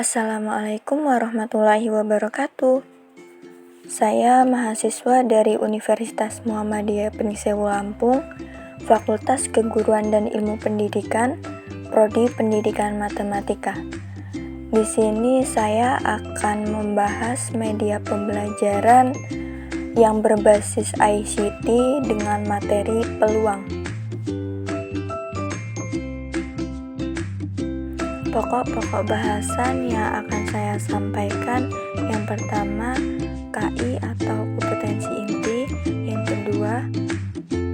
Assalamualaikum warahmatullahi wabarakatuh. Saya mahasiswa dari Universitas Muhammadiyah Pensewu Lampung, Fakultas Keguruan dan Ilmu Pendidikan, Prodi Pendidikan Matematika. Di sini saya akan membahas media pembelajaran yang berbasis ICT dengan materi peluang. Pokok-pokok bahasan yang akan saya sampaikan, yang pertama KI atau kompetensi inti, yang kedua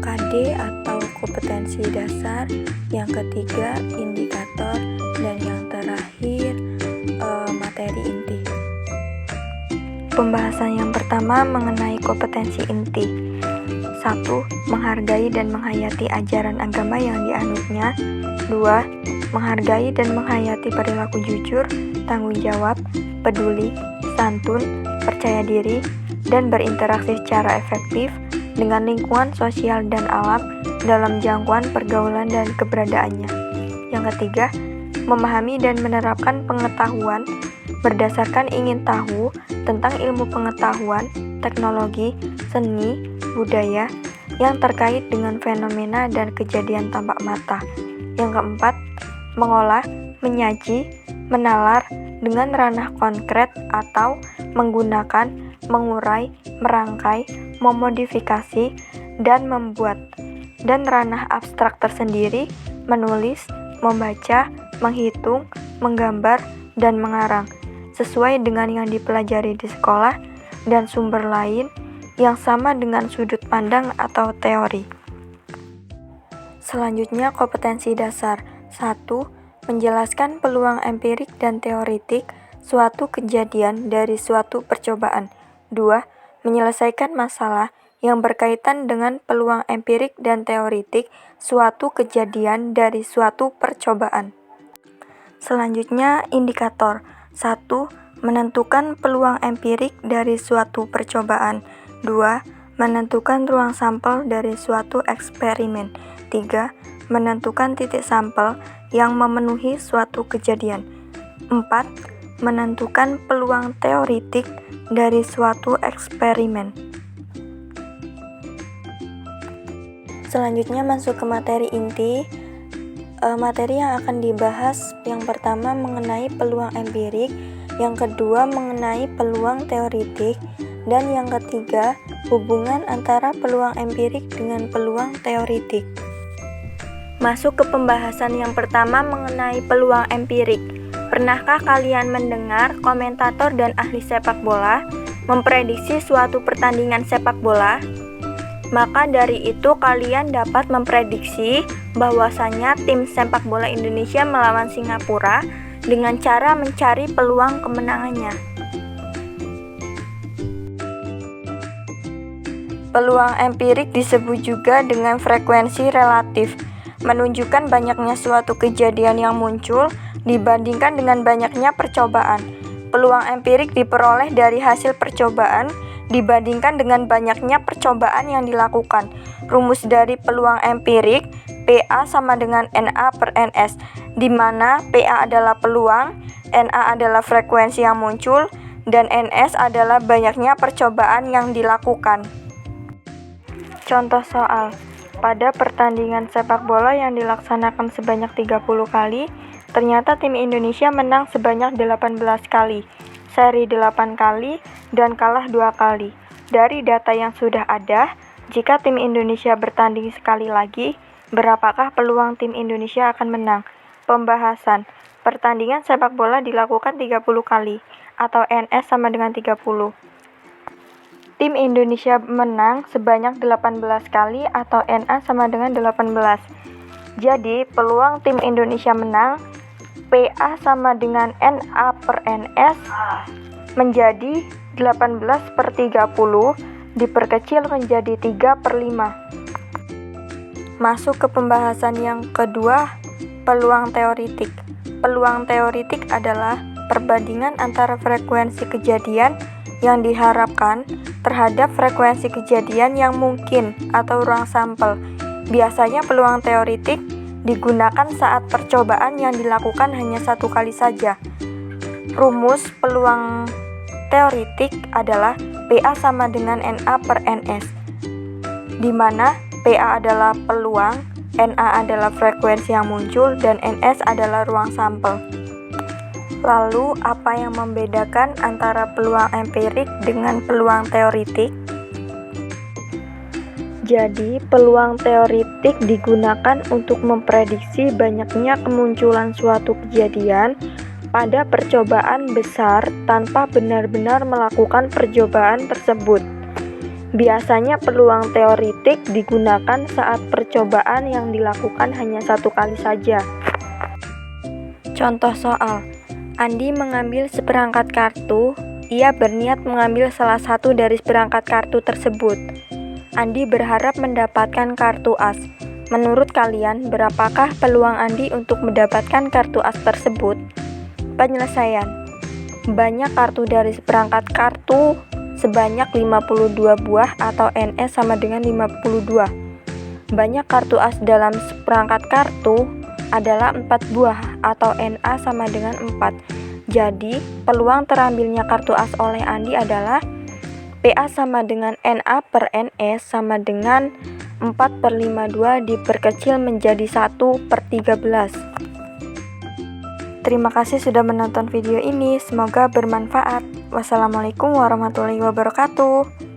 KD atau kompetensi dasar, yang ketiga indikator, dan yang terakhir materi inti. Pembahasan yang pertama mengenai kompetensi inti. 1. Menghargai dan menghayati ajaran agama yang dianutnya. 2. Menghargai dan menghayati perilaku jujur, tanggung jawab, peduli, santun, percaya diri, dan berinteraksi secara efektif dengan lingkungan sosial dan alam dalam jangkauan pergaulan dan keberadaannya. Yang ketiga, memahami dan menerapkan pengetahuan berdasarkan ingin tahu tentang ilmu pengetahuan, teknologi, seni, budaya yang terkait dengan fenomena dan kejadian tampak mata. Yang keempat, mengolah, menyaji, menalar dengan ranah konkret atau menggunakan, mengurai, merangkai, memodifikasi, dan membuat, dan ranah abstrak tersendiri, menulis, membaca, menghitung, menggambar, dan mengarang, sesuai dengan yang dipelajari di sekolah dan sumber lain yang sama dengan sudut pandang atau teori. Selanjutnya, kompetensi dasar. 1. Menjelaskan peluang empirik dan teoritik suatu kejadian dari suatu percobaan. 2. Menyelesaikan masalah yang berkaitan dengan peluang empirik dan teoritik suatu kejadian dari suatu percobaan. Selanjutnya, indikator. 1. Menentukan peluang empirik dari suatu percobaan. 2. Menentukan ruang sampel dari suatu eksperimen. 3. Menentukan titik sampel yang memenuhi suatu kejadian. 4. Menentukan peluang teoritik dari suatu eksperimen. Selanjutnya masuk ke materi inti. Materi yang akan dibahas yang pertama mengenai peluang empirik, yang kedua mengenai peluang teoritik, dan yang ketiga hubungan antara peluang empirik dengan peluang teoritik. Masuk ke pembahasan yang pertama mengenai peluang empirik. Pernahkah kalian mendengar komentator dan ahli sepak bola memprediksi suatu pertandingan sepak bola? Maka dari itu kalian dapat memprediksi bahwasanya tim sepak bola Indonesia melawan Singapura dengan cara mencari peluang kemenangannya. Peluang empirik disebut juga dengan frekuensi relatif, menunjukkan banyaknya suatu kejadian yang muncul dibandingkan dengan banyaknya percobaan. Peluang empirik diperoleh dari hasil percobaan dibandingkan dengan banyaknya percobaan yang dilakukan. Rumus dari peluang empirik, PA sama dengan NA per NS, di mana PA adalah peluang, NA adalah frekuensi yang muncul, dan NS adalah banyaknya percobaan yang dilakukan. Contoh soal. Pada pertandingan sepak bola yang dilaksanakan sebanyak 30 kali, ternyata tim Indonesia menang sebanyak 18 kali, seri 8 kali, dan kalah 2 kali. Dari data yang sudah ada, jika tim Indonesia bertanding sekali lagi, berapakah peluang tim Indonesia akan menang? Pembahasan. Pertandingan sepak bola dilakukan 30 kali, atau NS sama dengan 30. Tim Indonesia menang sebanyak 18 kali atau NA sama dengan 18. Jadi, peluang tim Indonesia menang PA sama dengan NA per NS menjadi 18 per 30 diperkecil menjadi 3 per 5. Masuk ke pembahasan yang kedua, peluang teoritik. Peluang teoritik adalah perbandingan antara frekuensi kejadian yang diharapkan terhadap frekuensi kejadian yang mungkin atau ruang sampel. Biasanya peluang teoritik digunakan saat percobaan yang dilakukan hanya satu kali saja. Rumus peluang teoritik adalah PA sama dengan NA per NS, di mana PA adalah peluang, NA adalah frekuensi yang muncul, dan NS adalah ruang sampel. Lalu, apa yang membedakan antara peluang empirik dengan peluang teoritik? Jadi, peluang teoritik digunakan untuk memprediksi banyaknya kemunculan suatu kejadian pada percobaan besar tanpa benar-benar melakukan percobaan tersebut. Biasanya peluang teoritik digunakan saat percobaan yang dilakukan hanya satu kali saja. Contoh soal, Andi mengambil seperangkat kartu. Ia berniat mengambil salah satu dari seperangkat kartu tersebut. Andi berharap mendapatkan kartu as. Menurut kalian, berapakah peluang Andi untuk mendapatkan kartu as tersebut? Penyelesaian. Banyak kartu dari seperangkat kartu sebanyak 52 buah atau NS sama dengan 52. Banyak kartu as dalam seperangkat kartu adalah 4 buah atau NA sama dengan 4. Jadi, peluang terambilnya kartu as oleh Andi adalah PA sama dengan NA per NS sama dengan 4/52 diperkecil menjadi 1/13. Terima kasih sudah menonton video ini, semoga bermanfaat. Wassalamualaikum warahmatullahi wabarakatuh.